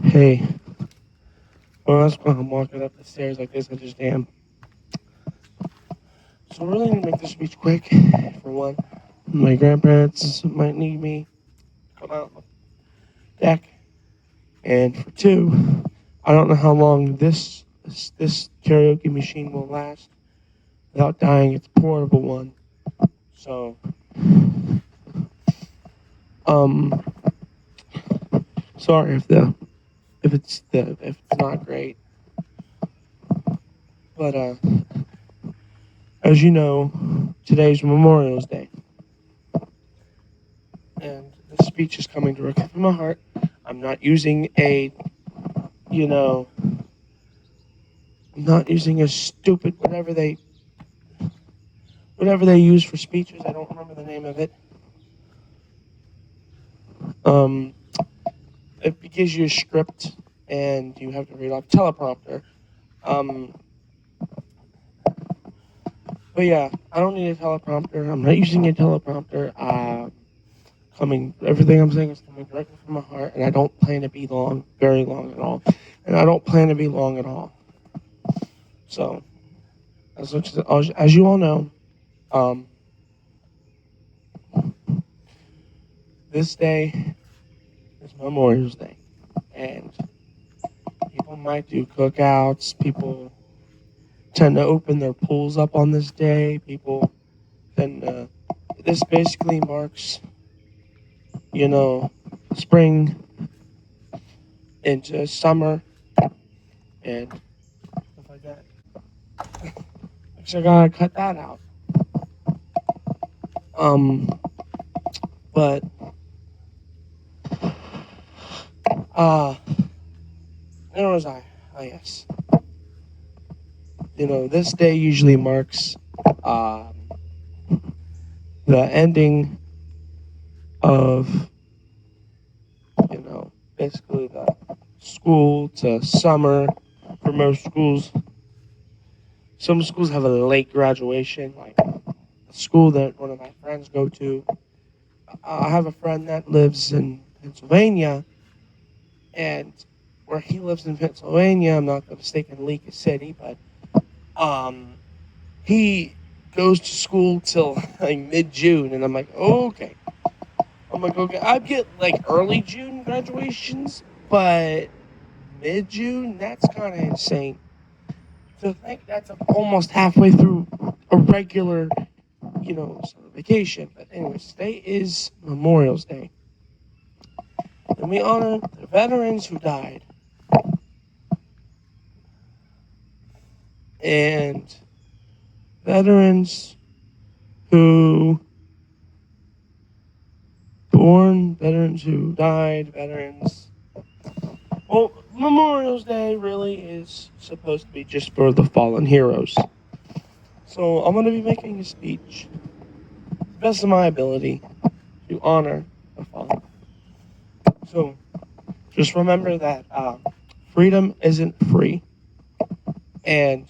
Hey, well, that's why I'm walking up the stairs like this. I just am. So, I'm really gonna make this speech quick. For one, my grandparents might need me to come out on the deck, and for two, I don't know how long this karaoke machine will last without dying. It's a portable one, so um, sorry if it's not great, but as you know, today's Memorial's Day, and this speech is coming directly from my heart. I'm not using a, you know, I'm not using a stupid whatever they use for speeches. I don't remember the name of it. Um, it gives you a script and you have to read off teleprompter. Um, but yeah, I don't need a teleprompter. I'm not using a teleprompter. Coming everything I'm saying is coming directly from my heart, and I don't plan to be long, very long at all, and I don't plan to be long at all. So, as you all know, um, this day is Memorial's Day, and people might do cookouts. People tend to open their pools up on this day. People tend to. This basically marks, you know, spring into summer and stuff like that. Actually, I gotta cut that out. But uh, where was I? Oh yes. This day usually marks um, the ending of, basically the school to summer for most schools. Some schools have a late graduation, like the school that one of my friends go to. I have a friend that lives in Pennsylvania, and where he lives in Pennsylvania, I'm not going to mistake in League City, but um, he goes to school till like mid-June, and I'm like, oh, okay. I'm like, okay, I get like early June graduations, but mid-June, that's kind of insane. To think that's almost halfway through a regular, sort of vacation. But anyways, today is Memorial's Day, and we honor the veterans who died, and veterans who born, veterans who died, veterans. Well, Memorial's Day really is supposed to be just for the fallen heroes. So I'm going to be making a speech, to the best of my ability, to honor the fallen. So just remember that freedom isn't free. And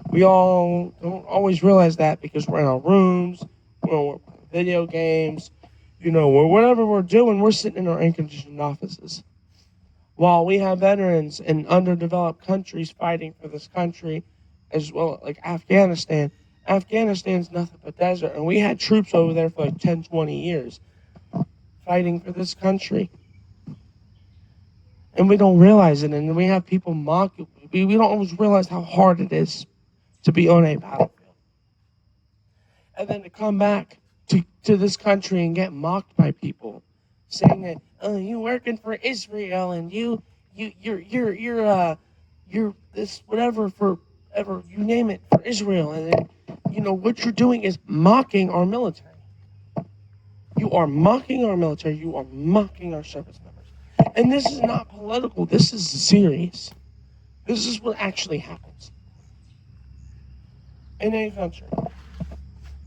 we all don't always realize that because we're in our rooms, we're playing video games, or whatever we're doing, we're sitting in our air-conditioned offices. While we have veterans in underdeveloped countries fighting for this country, as well like Afghanistan. Afghanistan's nothing but desert, and we had troops over there for like 10, 20 years fighting for this country. And we don't realize it, and we have people mock it. We don't always realize how hard it is to be on a battlefield. And then to come back to this country and get mocked by people saying that, oh, you working for Israel and you're this whatever for ever you name it for Israel, and then what you're doing is mocking our military. You are mocking our military. You are mocking our service members. And this is not political. This is serious. This is what actually happens in a country.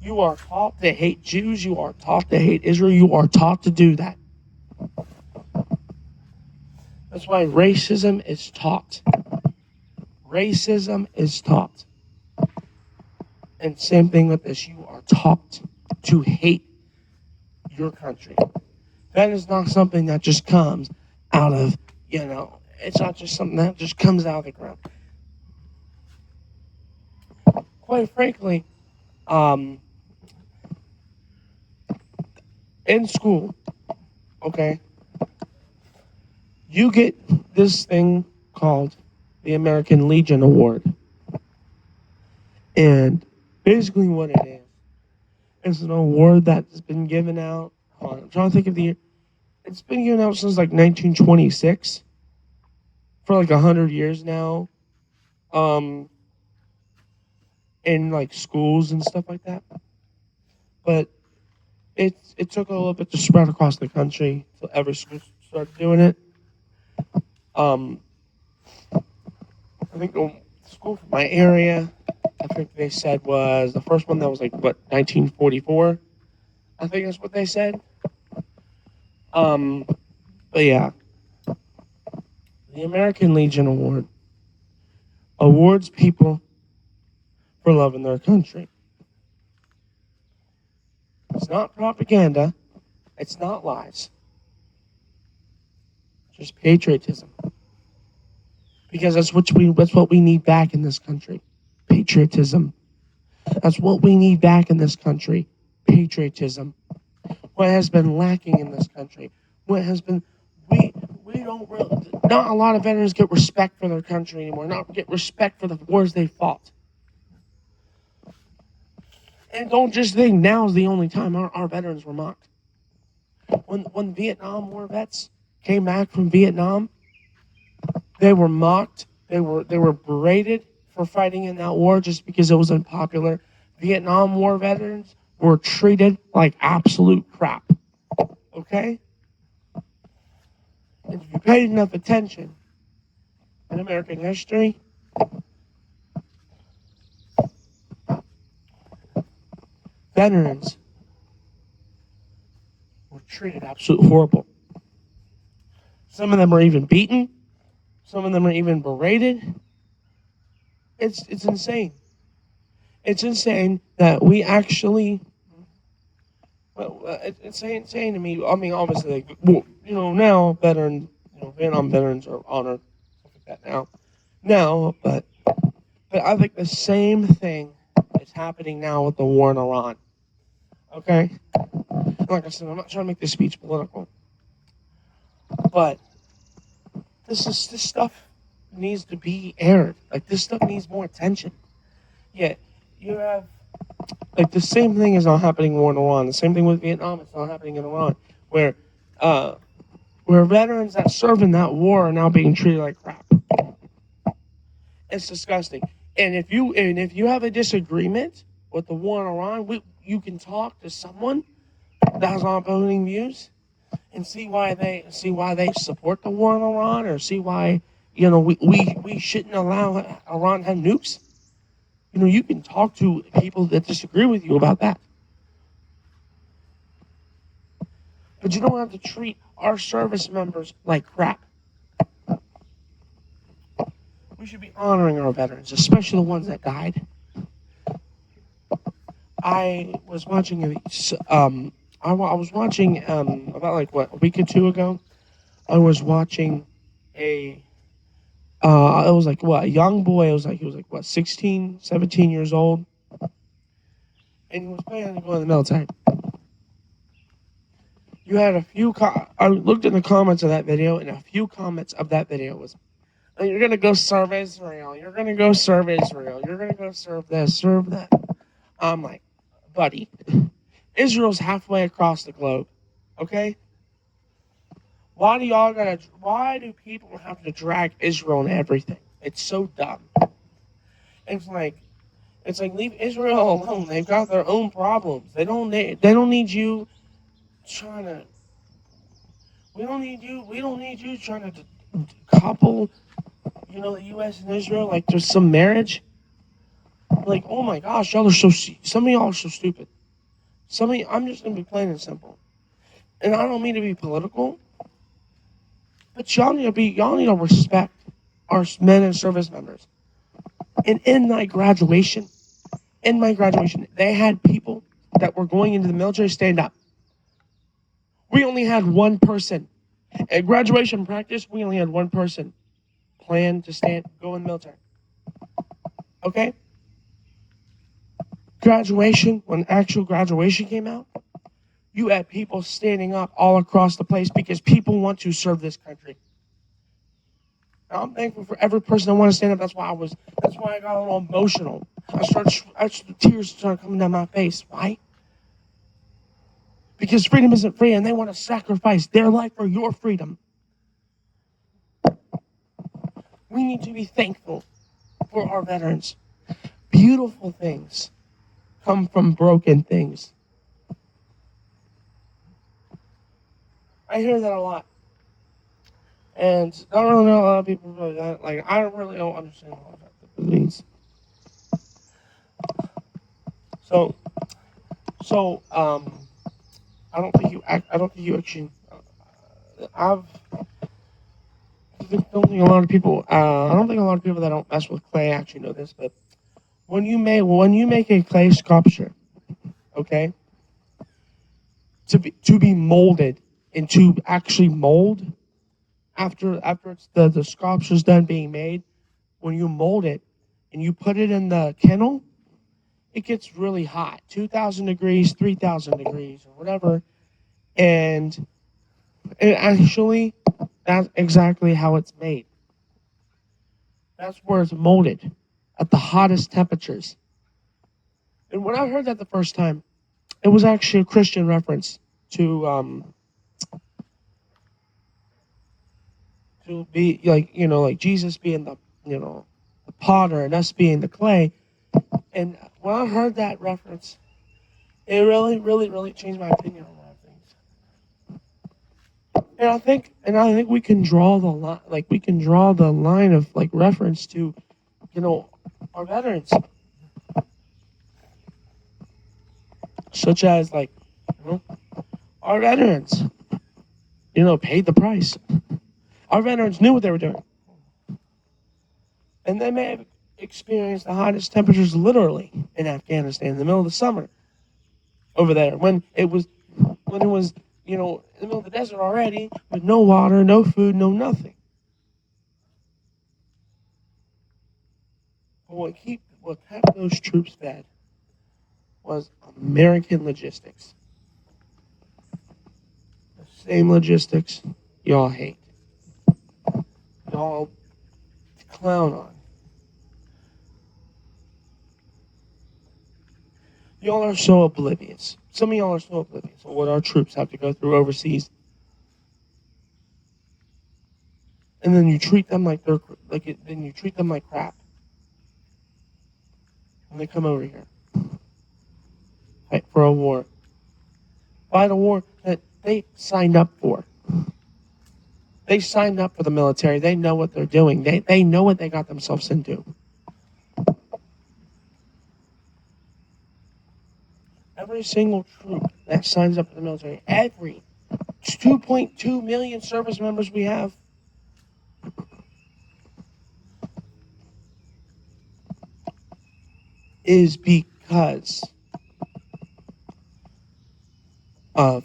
You are taught to hate Jews. You are taught to hate Israel. You are taught to do that. That's why racism is taught. Racism is taught. And same thing with this. You are taught to hate your country. That is not something that just comes out of, it's not just something that just comes out of the ground. Quite frankly, um, in school, okay, you get this thing called the American Legion Award. And basically what it is an award that's been given out. Hold on, I'm trying to think of the year. It's been given out since like 1926 for like 100 years now. Um, in like schools and stuff like that. But it took a little bit to spread across the country so every school started doing it. Um, I think the school from my area, I think they said was the first one that was like what 1944. I think that's what they said. Um, but yeah, the American Legion Award awards people for loving their country. It's not propaganda. It's not lies. Just patriotism. Because that's what we need back in this country. Patriotism. That's what we need back in this country. Patriotism. What has been lacking in this country. What has been we don't really, not a lot of veterans get respect for their country anymore. Not get respect for the wars they fought. And don't just think now is the only time our veterans were mocked. When Vietnam War vets came back from Vietnam, they were mocked. They were berated for fighting in that war just because it was unpopular. Vietnam War veterans were treated like absolute crap. Okay? And if you paid enough attention in American history, veterans were treated absolutely horrible. Some of them were even beaten. Some of them were even berated. It's insane. It's insane that we actually. Well, it's insane to me. I mean, obviously, like, well, now Vietnam veterans are honored, stuff like that now, but I think the same thing is happening now with the war in Iran. Okay, like I said, I'm not trying to make this speech political, but this stuff needs to be aired. Like this stuff needs more attention. Yeah, you have like the same thing is not happening in war in Iran. The same thing with Vietnam. It's not happening in Iran, where uh, where veterans that served in that war are now being treated like crap. It's disgusting. And if you have a disagreement with the war in Iran, you can talk to someone that has opposing views and see why they support the war in Iran, or see why we shouldn't allow Iran to have nukes. You can talk to people that disagree with you about that, but you don't have to treat our service members like crap. We should be honoring our veterans, especially the ones that died. I was watching I was watching about like what a week or two ago. I was watching a it was like what a young boy. He was like what 16, 17 years old, and he was planning to go in the military. You had a few. I looked in the comments of that video, and a few comments of that video was, "Oh, you're gonna go serve Israel. You're gonna go serve Israel. You're gonna go serve this, serve that." I'm like, buddy, Israel's halfway across the globe. Okay? Why do people have to drag Israel and everything? It's so dumb. It's like leave Israel alone. They've got their own problems. They don't need you trying to we don't need you trying to couple, the US and Israel like there's some marriage. Like, oh my gosh, some of y'all are so stupid. I'm just gonna be plain and simple. And I don't mean to be political, but y'all need to respect our men and service members. And in my graduation, they had people that were going into the military stand up. We only had one person. At graduation practice, we only had one person plan to go in the military. Okay? Graduation, when actual graduation came out, you had people standing up all across the place because people want to serve this country. And I'm thankful for every person that want to stand up. That's why I got a little emotional. Tears started coming down my face. Why? Because freedom isn't free and they want to sacrifice their life for your freedom. We need to be thankful for our veterans. Beautiful things come from broken things. I hear that a lot. And I don't really know a lot of people really that. Like, I really don't understand what that means. So, I don't think you actually. Don't think a lot of people. I don't think a lot of people that don't mess with clay actually know this, but when you make a clay sculpture, okay, to be molded and to actually mold after it's the sculpture's done being made, when you mold it and you put it in the kennel, it gets really hot, 2,000 degrees, 3,000 degrees, or whatever, and it actually that's exactly how it's made. That's where it's molded at the hottest temperatures. And when I heard that the first time, it was actually a Christian reference to be like Jesus being the potter and us being the clay. And when I heard that reference, it really, really, really changed my opinion on a lot of things. And I think we can draw the line, of like reference to, our veterans, such as like, our veterans, paid the price. Our veterans knew what they were doing. And they may have experienced the hottest temperatures literally in Afghanistan in the middle of the summer over there when it was in the middle of the desert already with no water, no food, no nothing. But what kept those troops fed was American logistics. The same logistics y'all hate. Y'all clown on. Y'all are so oblivious. Some of y'all are so oblivious of what our troops have to go through overseas. And then you treat them like then you treat them like crap when they come over here. Fight for a war. Fight a war that they signed up for. They signed up for the military. They know what they're doing. They know what they got themselves into. Every single troop that signs up for the military, every 2.2 million service members we have, is because of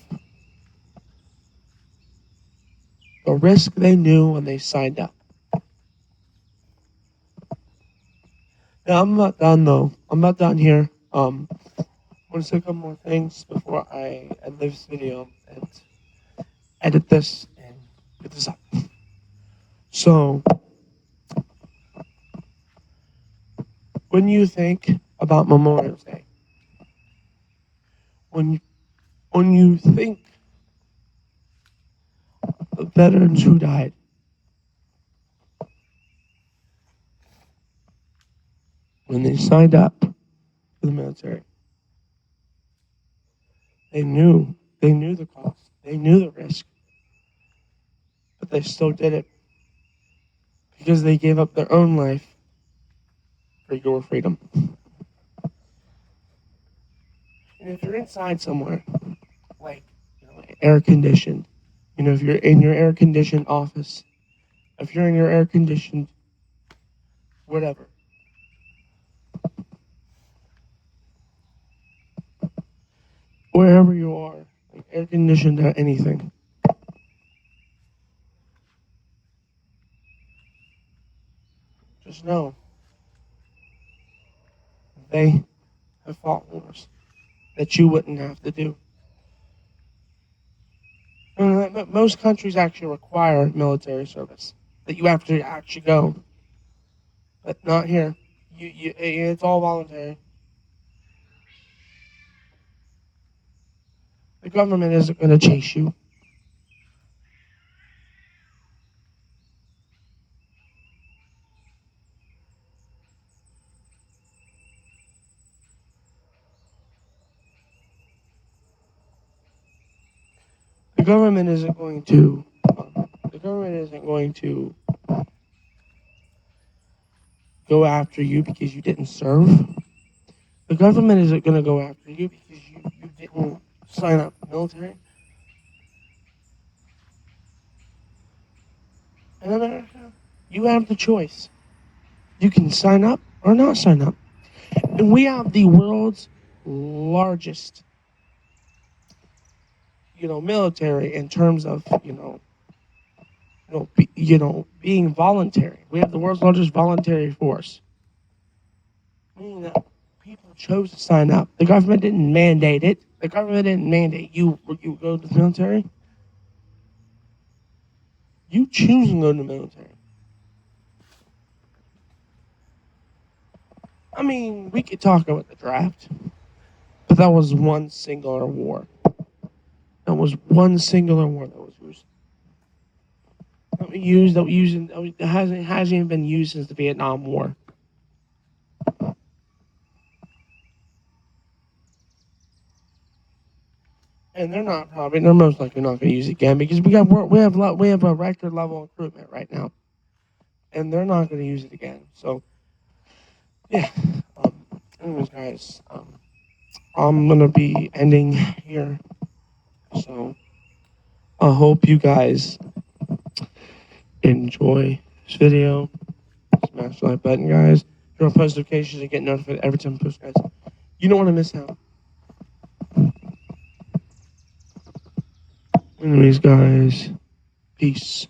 the risk they knew when they signed up. Now, I'm not done though. I'm not done here. I want to say a couple more things before I end this video and edit this and get this up. So, when you think about Memorial Day, when you think of veterans who died, when they signed up for the military, they knew the cost, they knew the risk, but they still did it because they gave up their own life for your freedom. And if you're inside somewhere, like air conditioned, if you're in your air conditioned office, if you're in your air conditioned whatever, wherever you are, like air conditioned anything, just know they have fought wars that you wouldn't have to do. And most countries actually require military service, that you have to actually go, but not here. It's all voluntary. The government isn't going to chase you. The government isn't going to. The government isn't going to go after you because you didn't serve. The government isn't going to go after you because you didn't sign up for the military. In America, you have the choice. You can sign up or not sign up. And we have the world's largest, military in terms of, being voluntary. We have the world's largest voluntary force, meaning that people chose to sign up. The government didn't mandate it. The government didn't mandate you go to the military. You choose to go to the military. I mean, we could talk about the draft, but that was one singular war. That was one singular war that was used. That hasn't even been used since the Vietnam War. And they're most likely not going to use it again because we have a record level recruitment right now, and they're not going to use it again. So, yeah. Anyways, guys, I'm gonna be ending here. So, I hope you guys enjoy this video. Smash the like button, guys. Turn on post notifications and get notified every time I post, guys. You don't want to miss out. Anyways, guys, peace.